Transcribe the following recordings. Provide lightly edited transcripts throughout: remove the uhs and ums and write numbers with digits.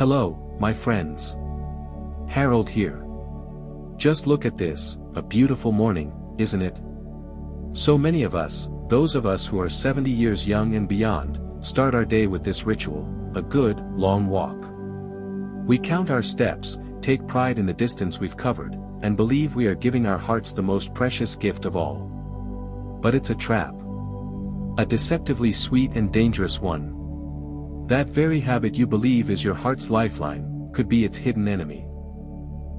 Hello, my friends. Harold here. Just look at this, a beautiful morning, isn't it? So many of us, those of us who are 70 years young and beyond, start our day with this ritual, a good, long walk. We count our steps, take pride in the distance we've covered, and believe we are giving our hearts the most precious gift of all. But it's a trap. A deceptively sweet and dangerous one. That very habit you believe is your heart's lifeline, could be its hidden enemy.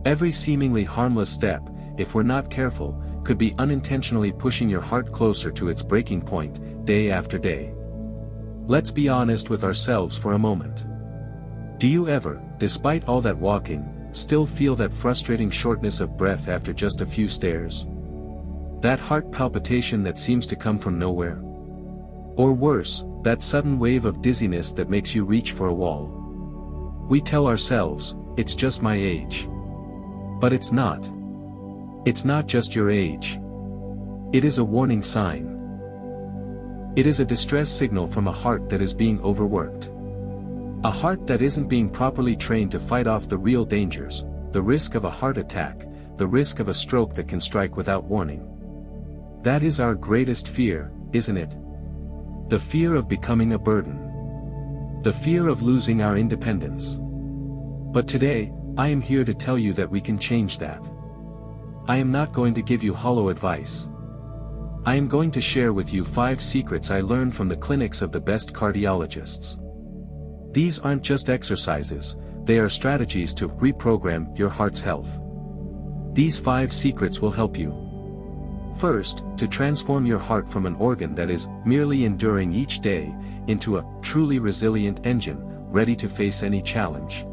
Every seemingly harmless step, if we're not careful, could be unintentionally pushing your heart closer to its breaking point, day after day. Let's be honest with ourselves for a moment. Do you ever, despite all that walking, still feel that frustrating shortness of breath after just a few stairs? That heart palpitation that seems to come from nowhere? Or worse, that sudden wave of dizziness that makes you reach for a wall? We tell ourselves, it's just my age. But it's not. It's not just your age. It is a warning sign. It is a distress signal from a heart that is being overworked. A heart that isn't being properly trained to fight off the real dangers, the risk of a heart attack, the risk of a stroke that can strike without warning. That is our greatest fear, isn't it? The fear of becoming a burden. The fear of losing our independence. But today, I am here to tell you that we can change that. I am not going to give you hollow advice. I am going to share with you 5 secrets I learned from the clinics of the best cardiologists. These aren't just exercises, they are strategies to reprogram your heart's health. These 5 secrets will help you. First, to transform your heart from an organ that is merely enduring each day, into a truly resilient engine, ready to face any challenge.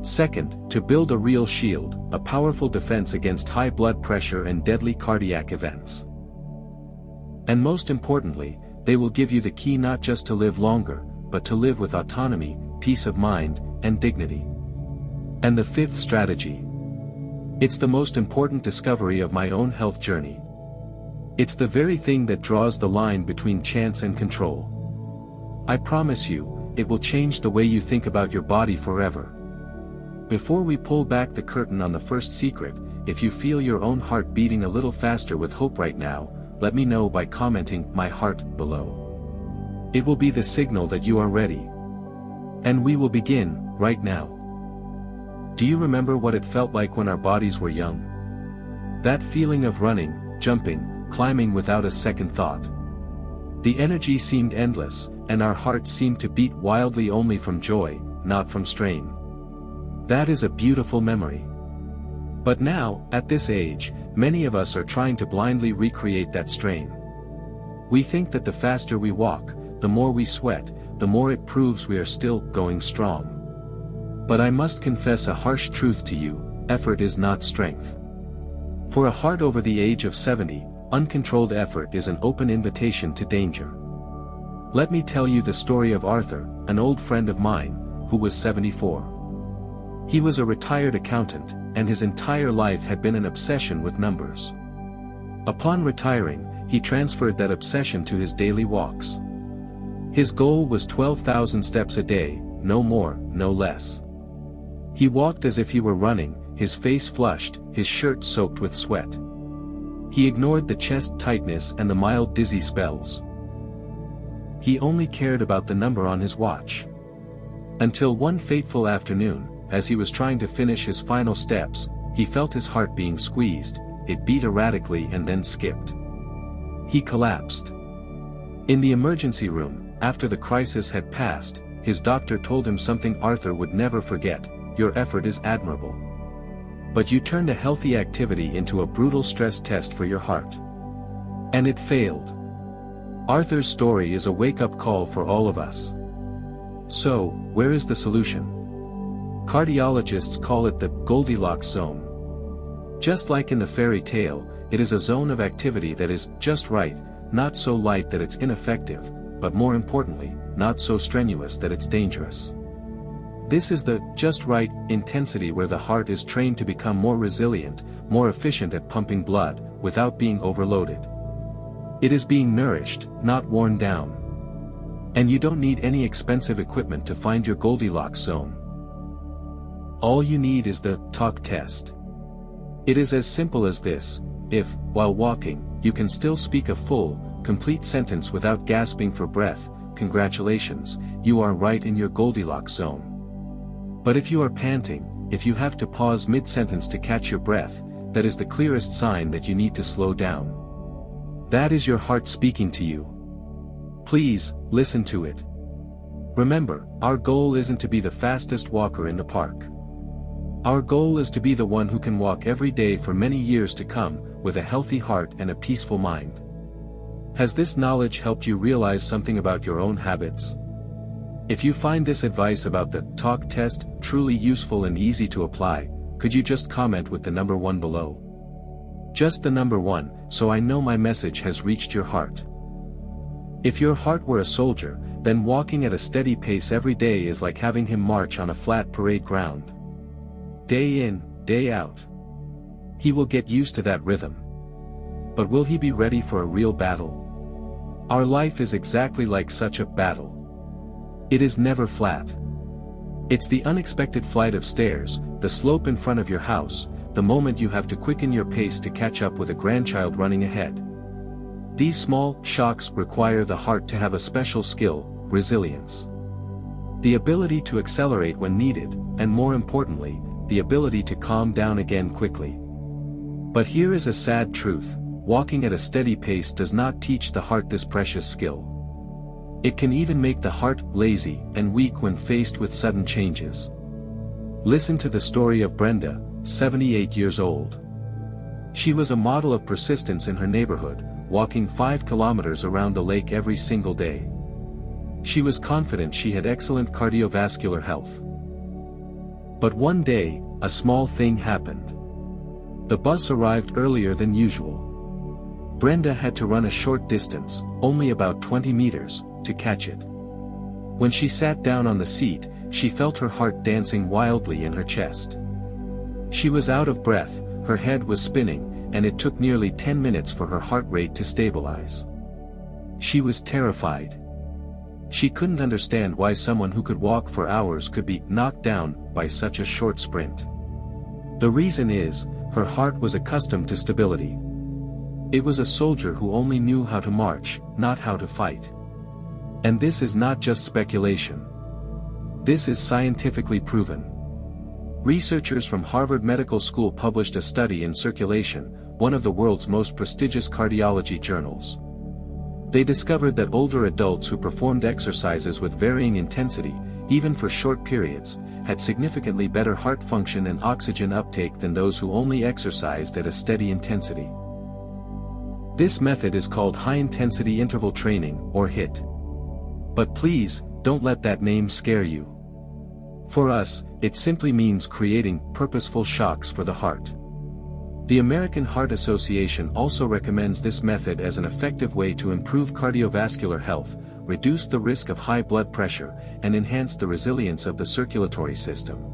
Second, to build a real shield, a powerful defense against high blood pressure and deadly cardiac events. And most importantly, they will give you the key not just to live longer, but to live with autonomy, peace of mind, and dignity. And the 5th strategy. It's the most important discovery of my own health journey. It's the very thing that draws the line between chance and control. I promise you, it will change the way you think about your body forever. Before we pull back the curtain on the first secret, if you feel your own heart beating a little faster with hope right now, let me know by commenting "my heart" below. It will be the signal that you are ready. And we will begin, right now. Do you remember what it felt like when our bodies were young? That feeling of running, jumping, climbing without a second thought. The energy seemed endless, and our hearts seemed to beat wildly only from joy, not from strain. That is a beautiful memory. But now, at this age, many of us are trying to blindly recreate that strain. We think that the faster we walk, the more we sweat, the more it proves we are still going strong. But I must confess a harsh truth to you: effort is not strength. For a heart over the age of 70, uncontrolled effort is an open invitation to danger. Let me tell you the story of Arthur, an old friend of mine, who was 74. He was a retired accountant, and his entire life had been an obsession with numbers. Upon retiring, he transferred that obsession to his daily walks. His goal was 12,000 steps a day, no more, no less. He walked as if he were running, his face flushed, his shirt soaked with sweat. He ignored the chest tightness and the mild dizzy spells. He only cared about the number on his watch. Until one fateful afternoon, as he was trying to finish his final steps, he felt his heart being squeezed. It beat erratically and then skipped. He collapsed. In the emergency room, after the crisis had passed, his doctor told him something Arthur would never forget: "Your effort is admirable. But you turned a healthy activity into a brutal stress test for your heart. And it failed." Arthur's story is a wake-up call for all of us. So, where is the solution? Cardiologists call it the Goldilocks zone. Just like in the fairy tale, it is a zone of activity that is just right, not so light that it's ineffective, but more importantly, not so strenuous that it's dangerous. This is the just right intensity where the heart is trained to become more resilient, more efficient at pumping blood, without being overloaded. It is being nourished, not worn down. And you don't need any expensive equipment to find your Goldilocks zone. All you need is the talk test. It is as simple as this: if, while walking, you can still speak a full, complete sentence without gasping for breath, congratulations, you are right in your Goldilocks zone. But if you are panting, if you have to pause mid-sentence to catch your breath, that is the clearest sign that you need to slow down. That is your heart speaking to you. Please, listen to it. Remember, our goal isn't to be the fastest walker in the park. Our goal is to be the one who can walk every day for many years to come, with a healthy heart and a peaceful mind. Has this knowledge helped you realize something about your own habits? If you find this advice about the talk test truly useful and easy to apply, could you just comment with the number 1 below? Just the number 1, so I know my message has reached your heart. If your heart were a soldier, then walking at a steady pace every day is like having him march on a flat parade ground. Day in, day out. He will get used to that rhythm. But will he be ready for a real battle? Our life is exactly like such a battle. It is never flat. It's the unexpected flight of stairs, the slope in front of your house, the moment you have to quicken your pace to catch up with a grandchild running ahead. These small shocks require the heart to have a special skill, resilience. The ability to accelerate when needed, and more importantly, the ability to calm down again quickly. But here is a sad truth: walking at a steady pace does not teach the heart this precious skill. It can even make the heart lazy and weak when faced with sudden changes. Listen to the story of Brenda, 78 years old. She was a model of persistence in her neighborhood, walking 5 kilometers around the lake every single day. She was confident she had excellent cardiovascular health. But one day, a small thing happened. The bus arrived earlier than usual. Brenda had to run a short distance, only about 20 meters, to catch it. When she sat down on the seat, she felt her heart dancing wildly in her chest. She was out of breath, her head was spinning, and it took nearly 10 minutes for her heart rate to stabilize. She was terrified. She couldn't understand why someone who could walk for hours could be knocked down by such a short sprint. The reason is, her heart was accustomed to stability. It was a soldier who only knew how to march, not how to fight. And this is not just speculation. This is scientifically proven. Researchers from Harvard Medical School published a study in Circulation, one of the world's most prestigious cardiology journals. They discovered that older adults who performed exercises with varying intensity, even for short periods, had significantly better heart function and oxygen uptake than those who only exercised at a steady intensity. This method is called high-intensity interval training, or HIIT. But please, don't let that name scare you. For us, it simply means creating purposeful shocks for the heart. The American Heart Association also recommends this method as an effective way to improve cardiovascular health, reduce the risk of high blood pressure, and enhance the resilience of the circulatory system.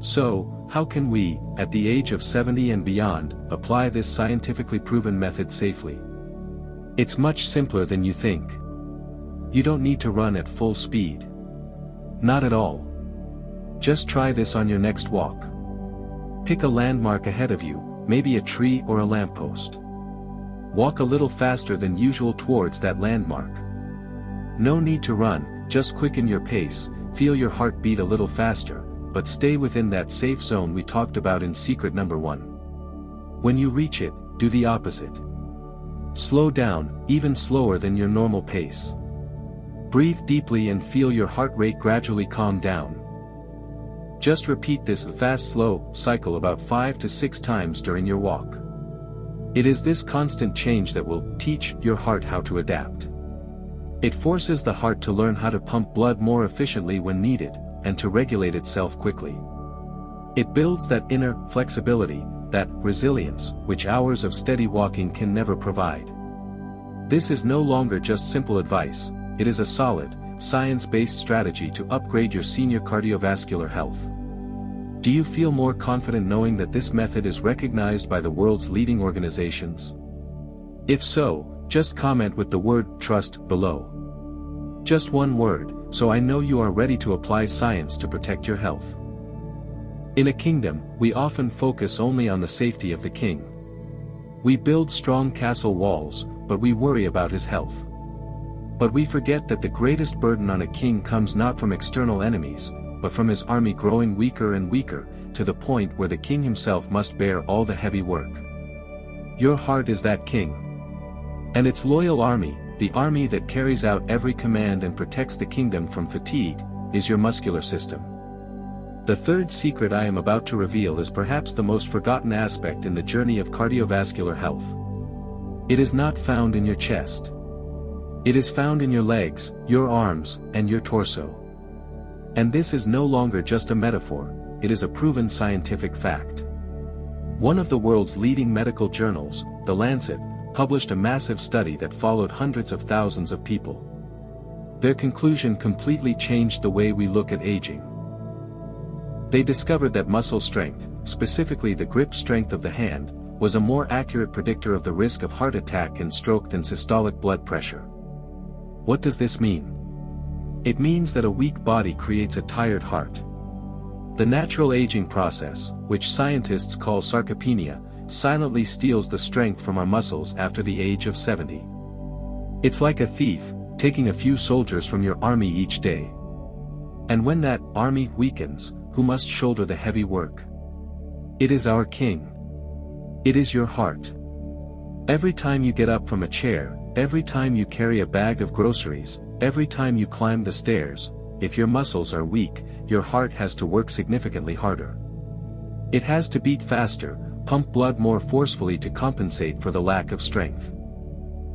So, how can we, at the age of 70 and beyond, apply this scientifically proven method safely? It's much simpler than you think. You don't need to run at full speed. Not at all. Just try this on your next walk. Pick a landmark ahead of you, maybe a tree or a lamppost. Walk a little faster than usual towards that landmark. No need to run, just quicken your pace, feel your heart beat a little faster, but stay within that safe zone we talked about in secret number 1. When you reach it, do the opposite. Slow down, even slower than your normal pace. Breathe deeply and feel your heart rate gradually calm down. Just repeat this fast-slow cycle about 5 to 6 times during your walk. It is this constant change that will teach your heart how to adapt. It forces the heart to learn how to pump blood more efficiently when needed, and to regulate itself quickly. It builds that inner flexibility, that resilience, which hours of steady walking can never provide. This is no longer just simple advice, it is a solid, science-based strategy to upgrade your senior cardiovascular health. Do you feel more confident knowing that this method is recognized by the world's leading organizations? If so, just comment with the word "trust" below. Just one word, so I know you are ready to apply science to protect your health. In a kingdom, we often focus only on the safety of the king. We build strong castle walls, but we worry about his health. But we forget that the greatest burden on a king comes not from external enemies, but from his army growing weaker and weaker, to the point where the king himself must bear all the heavy work. Your heart is that king. And its loyal army, the army that carries out every command and protects the kingdom from fatigue, is your muscular system. The third secret I am about to reveal is perhaps the most forgotten aspect in the journey of cardiovascular health. It is not found in your chest. It is found in your legs, your arms, and your torso. And this is no longer just a metaphor, it is a proven scientific fact. One of the world's leading medical journals, The Lancet, published a massive study that followed hundreds of thousands of people. Their conclusion completely changed the way we look at aging. They discovered that muscle strength, specifically the grip strength of the hand, was a more accurate predictor of the risk of heart attack and stroke than systolic blood pressure. What does this mean? It means that a weak body creates a tired heart. The natural aging process, which scientists call sarcopenia, silently steals the strength from our muscles after the age of 70. It's like a thief, taking a few soldiers from your army each day. And when that army weakens, who must shoulder the heavy work? It is our king. It is your heart. Every time you get up from a chair, every time you carry a bag of groceries, every time you climb the stairs, if your muscles are weak, your heart has to work significantly harder. It has to beat faster, pump blood more forcefully to compensate for the lack of strength.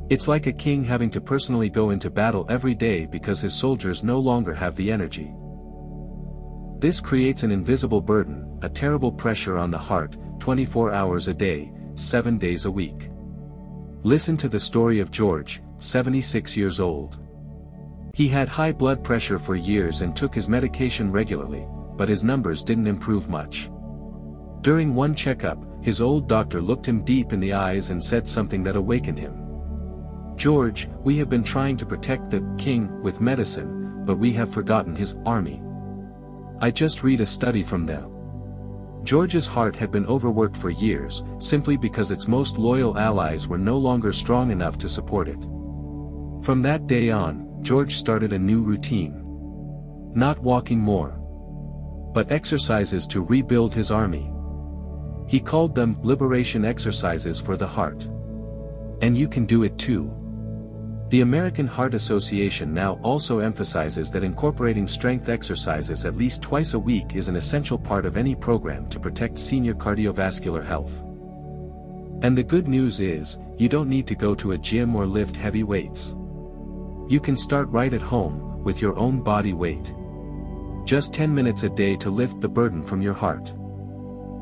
It's like a king having to personally go into battle every day because his soldiers no longer have the energy. This creates an invisible burden, a terrible pressure on the heart, 24 hours a day, 7 days a week. Listen to the story of George, 76 years old. He had high blood pressure for years and took his medication regularly, but his numbers didn't improve much. During one checkup, his old doctor looked him deep in the eyes and said something that awakened him. "George, we have been trying to protect the king with medicine, but we have forgotten his army. I just read a study from them." George's heart had been overworked for years, simply because its most loyal allies were no longer strong enough to support it. From that day on, George started a new routine. Not walking more, but exercises to rebuild his army. He called them liberation exercises for the heart. And you can do it too. The American Heart Association now also emphasizes that incorporating strength exercises at least twice a week is an essential part of any program to protect senior cardiovascular health. And the good news is, you don't need to go to a gym or lift heavy weights. You can start right at home, with your own body weight. Just 10 minutes a day to lift the burden from your heart.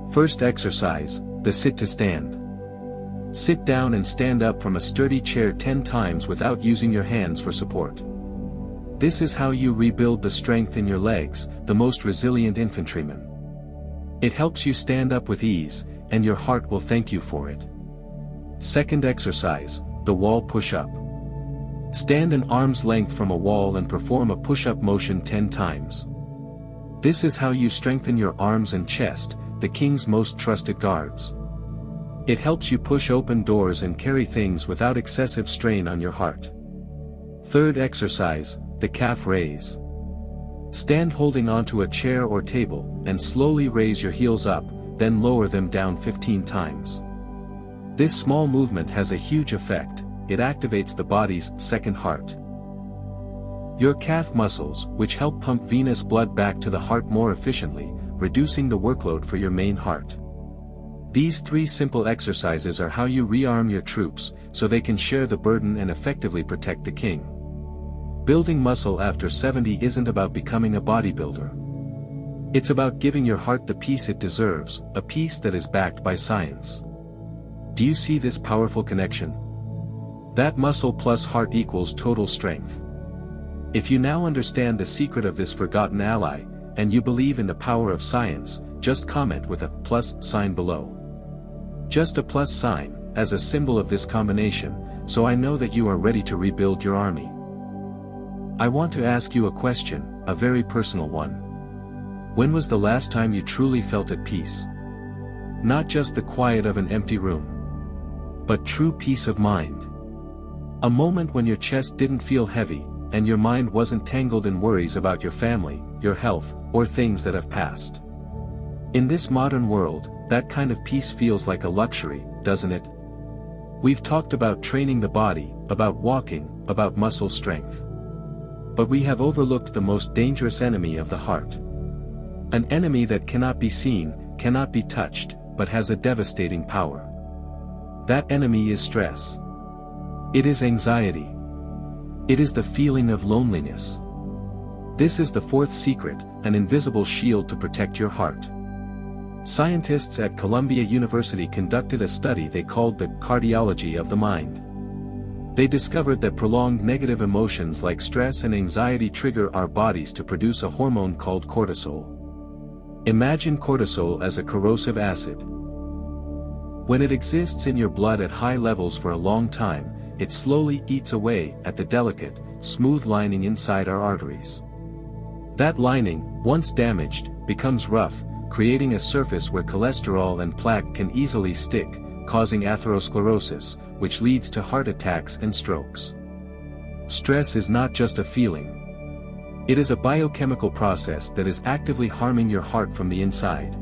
First exercise, the sit to stand. Sit down and stand up from a sturdy chair 10 times without using your hands for support. This is how you rebuild the strength in your legs, the most resilient infantryman. It helps you stand up with ease, and your heart will thank you for it. Second exercise, the wall push-up. Stand an arm's length from a wall and perform a push-up motion 10 times. This is how you strengthen your arms and chest, the king's most trusted guards. It helps you push open doors and carry things without excessive strain on your heart. Third exercise, the calf raise. Stand holding onto a chair or table, and slowly raise your heels up, then lower them down 15 times. This small movement has a huge effect. It activates the body's second heart. Your calf muscles, which help pump venous blood back to the heart more efficiently, reducing the workload for your main heart. These 3 simple exercises are how you rearm your troops, so they can share the burden and effectively protect the king. Building muscle after 70 isn't about becoming a bodybuilder. It's about giving your heart the peace it deserves, a peace that is backed by science. Do you see this powerful connection? That muscle plus heart equals total strength. If you now understand the secret of this forgotten ally, and you believe in the power of science, just comment with a plus sign below. Just a plus sign, as a symbol of this combination, so I know that you are ready to rebuild your army. I want to ask you a question, a very personal one. When was the last time you truly felt at peace? Not just the quiet of an empty room, but true peace of mind. A moment when your chest didn't feel heavy, and your mind wasn't tangled in worries about your family, your health, or things that have passed. In this modern world, that kind of peace feels like a luxury, doesn't it? We've talked about training the body, about walking, about muscle strength. But we have overlooked the most dangerous enemy of the heart. An enemy that cannot be seen, cannot be touched, but has a devastating power. That enemy is stress. It is anxiety. It is the feeling of loneliness. This is the fourth secret, an invisible shield to protect your heart. Scientists at Columbia University conducted a study they called the cardiology of the mind. They discovered that prolonged negative emotions like stress and anxiety trigger our bodies to produce a hormone called cortisol. Imagine cortisol as a corrosive acid. When it exists in your blood at high levels for a long time, it slowly eats away at the delicate, smooth lining inside our arteries. That lining, once damaged, becomes rough, creating a surface where cholesterol and plaque can easily stick, causing atherosclerosis, which leads to heart attacks and strokes. Stress is not just a feeling. It is a biochemical process that is actively harming your heart from the inside.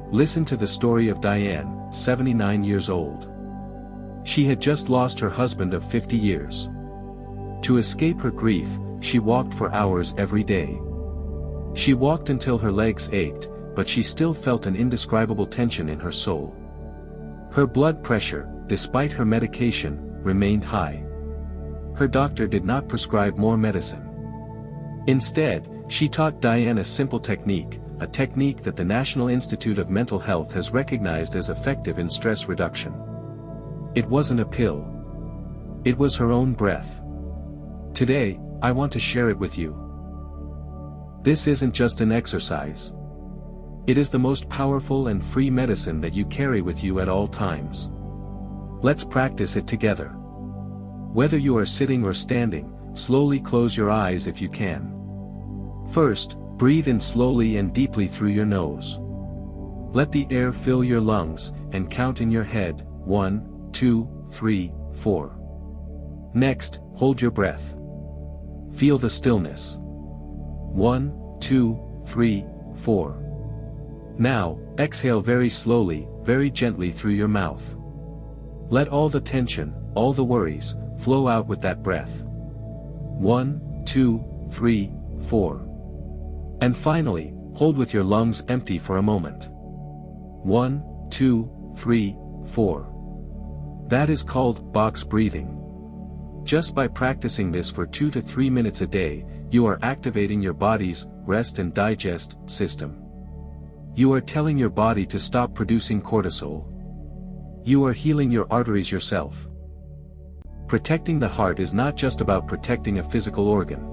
Listen to the story of Diane, 79 years old. She had just lost her husband of 50 years. To escape her grief, she walked for hours every day. She walked until her legs ached, but she still felt an indescribable tension in her soul. Her blood pressure, despite her medication, remained high. Her doctor did not prescribe more medicine. Instead, she taught Diane a simple technique, a technique that the National Institute of Mental Health has recognized as effective in stress reduction. It wasn't a pill. It was her own breath. Today, I want to share it with you. This isn't just an exercise. It is the most powerful and free medicine that you carry with you at all times. Let's practice it together. Whether you are sitting or standing, slowly close your eyes if you can. First, breathe in slowly and deeply through your nose. Let the air fill your lungs, and count in your head, 1, 2, 3, 4. Next, hold your breath. Feel the stillness. 1, 2, 3, 4. Now, exhale very slowly, very gently through your mouth. Let all the tension, all the worries, flow out with that breath. 1, 2, 3, 4. And finally, hold with your lungs empty for a moment. 1, 2, 3, 4. That is called box breathing. Just by practicing this for 2 to 3 minutes a day, you are activating your body's rest and digest system. You are telling your body to stop producing cortisol. You are healing your arteries yourself. Protecting the heart is not just about protecting a physical organ.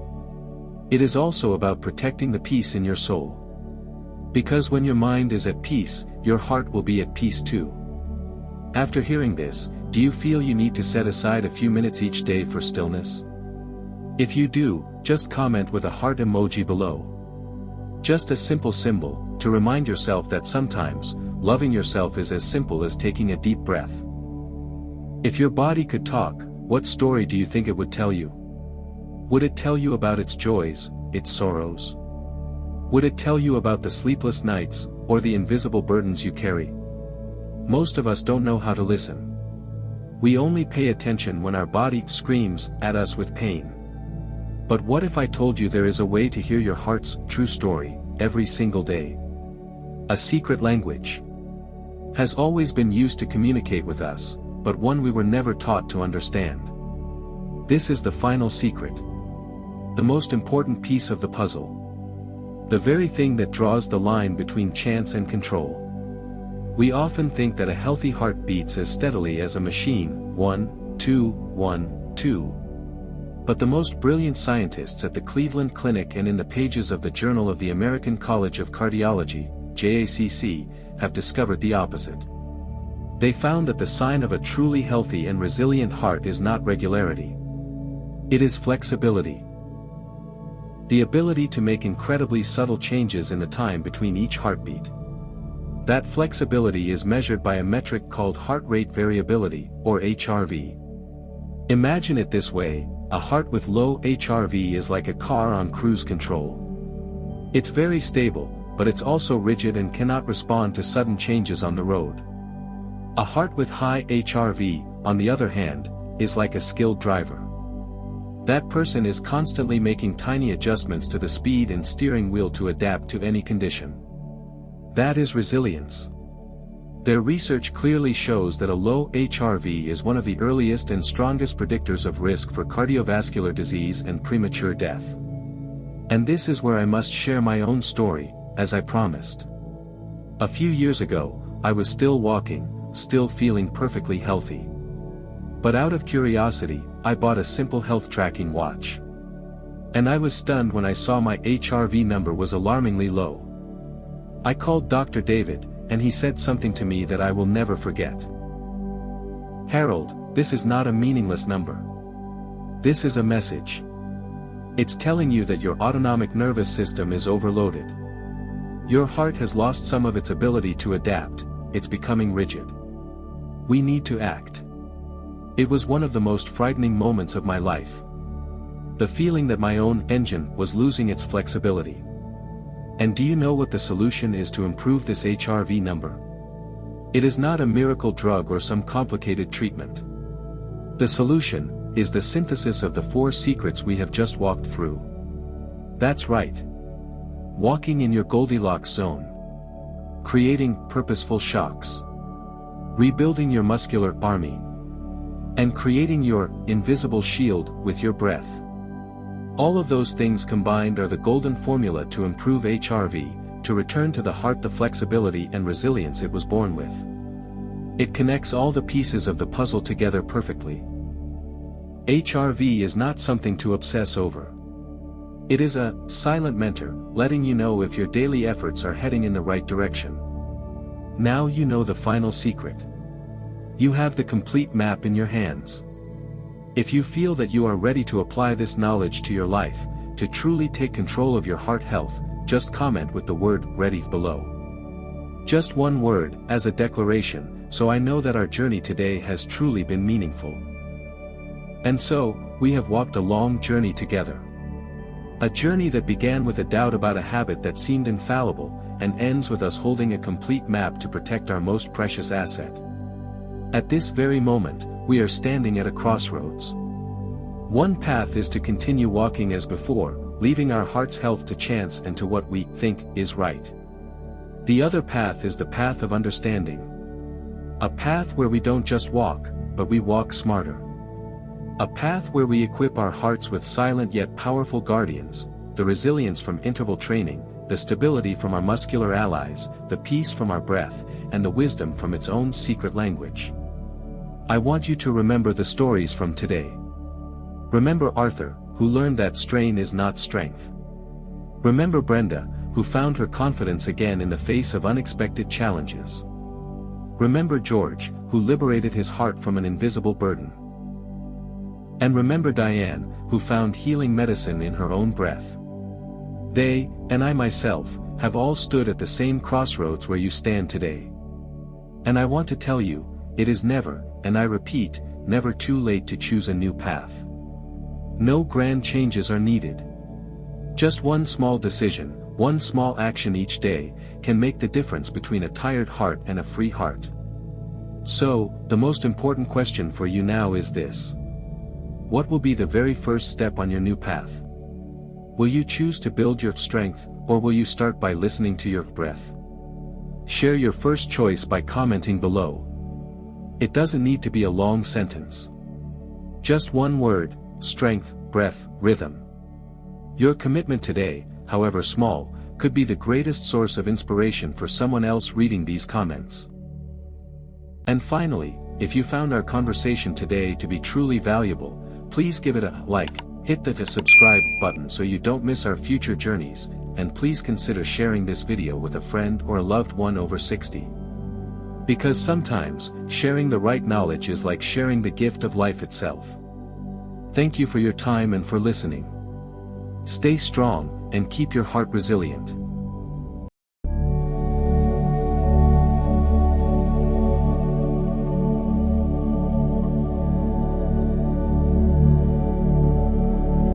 It is also about protecting the peace in your soul. Because when your mind is at peace, your heart will be at peace too. After hearing this, do you feel you need to set aside a few minutes each day for stillness? If you do, just comment with a heart emoji below. Just a simple symbol, to remind yourself that sometimes, loving yourself is as simple as taking a deep breath. If your body could talk, what story do you think it would tell you? Would it tell you about its joys, its sorrows? Would it tell you about the sleepless nights, or the invisible burdens you carry? Most of us don't know how to listen. We only pay attention when our body screams at us with pain. But what if I told you there is a way to hear your heart's true story, every single day? A secret language has always been used to communicate with us, but one we were never taught to understand. This is the final secret. The most important piece of the puzzle. The very thing that draws the line between chance and control. We often think that a healthy heart beats as steadily as a machine, 1, 2, 1, 2. But the most brilliant scientists at the Cleveland Clinic and in the pages of the Journal of the American College of Cardiology, JACC, have discovered the opposite. They found that the sign of a truly healthy and resilient heart is not regularity. It is flexibility. The ability to make incredibly subtle changes in the time between each heartbeat. That flexibility is measured by a metric called heart rate variability, or HRV. Imagine it this way, a heart with low HRV is like a car on cruise control. It's very stable, but it's also rigid and cannot respond to sudden changes on the road. A heart with high HRV, on the other hand, is like a skilled driver. That person is constantly making tiny adjustments to the speed and steering wheel to adapt to any condition. That is resilience. Their research clearly shows that a low HRV is one of the earliest and strongest predictors of risk for cardiovascular disease and premature death. And this is where I must share my own story, as I promised. A few years ago, I was still walking, still feeling perfectly healthy. But out of curiosity, I bought a simple health tracking watch. And I was stunned when I saw my HRV number was alarmingly low. I called Dr. David, and he said something to me that I will never forget. "Harold, this is not a meaningless number. This is a message. It's telling you that your autonomic nervous system is overloaded. Your heart has lost some of its ability to adapt, it's becoming rigid. We need to act." It was one of the most frightening moments of my life. The feeling that my own engine was losing its flexibility. And do you know what the solution is to improve this HRV number? It is not a miracle drug or some complicated treatment. The solution is the synthesis of the 4 secrets we have just walked through. That's right. Walking in your Goldilocks zone. Creating purposeful shocks. Rebuilding your muscular army. And creating your invisible shield with your breath. All of those things combined are the golden formula to improve HRV, to return to the heart the flexibility and resilience it was born with. It connects all the pieces of the puzzle together perfectly. HRV is not something to obsess over. It is a silent mentor, letting you know if your daily efforts are heading in the right direction. Now you know the final secret. You have the complete map in your hands. If you feel that you are ready to apply this knowledge to your life, to truly take control of your heart health, just comment with the word "ready" below. Just one word, as a declaration, so I know that our journey today has truly been meaningful. And so, we have walked a long journey together. A journey that began with a doubt about a habit that seemed infallible, and ends with us holding a complete map to protect our most precious asset. At this very moment, we are standing at a crossroads. One path is to continue walking as before, leaving our heart's health to chance and to what we think is right. The other path is the path of understanding. A path where we don't just walk, but we walk smarter. A path where we equip our hearts with silent yet powerful guardians, the resilience from interval training, the stability from our muscular allies, the peace from our breath, and the wisdom from its own secret language. I want you to remember the stories from today. Remember Arthur, who learned that strain is not strength. Remember Brenda, who found her confidence again in the face of unexpected challenges. Remember George, who liberated his heart from an invisible burden. And remember Diane, who found healing medicine in her own breath. They, and I myself, have all stood at the same crossroads where you stand today. And I want to tell you, it is never, and I repeat, never too late to choose a new path. No grand changes are needed. Just one small decision, one small action each day, can make the difference between a tired heart and a free heart. So, the most important question for you now is this. What will be the very first step on your new path? Will you choose to build your strength, or will you start by listening to your breath? Share your first choice by commenting below. It doesn't need to be a long sentence. Just one word: strength, breath, rhythm. Your commitment today, however small, could be the greatest source of inspiration for someone else reading these comments. And finally, if you found our conversation today to be truly valuable, please give it a like, hit the subscribe button so you don't miss our future journeys, and please consider sharing this video with a friend or a loved one over 60. Because sometimes, sharing the right knowledge is like sharing the gift of life itself. Thank you for your time and for listening. Stay strong, and keep your heart resilient.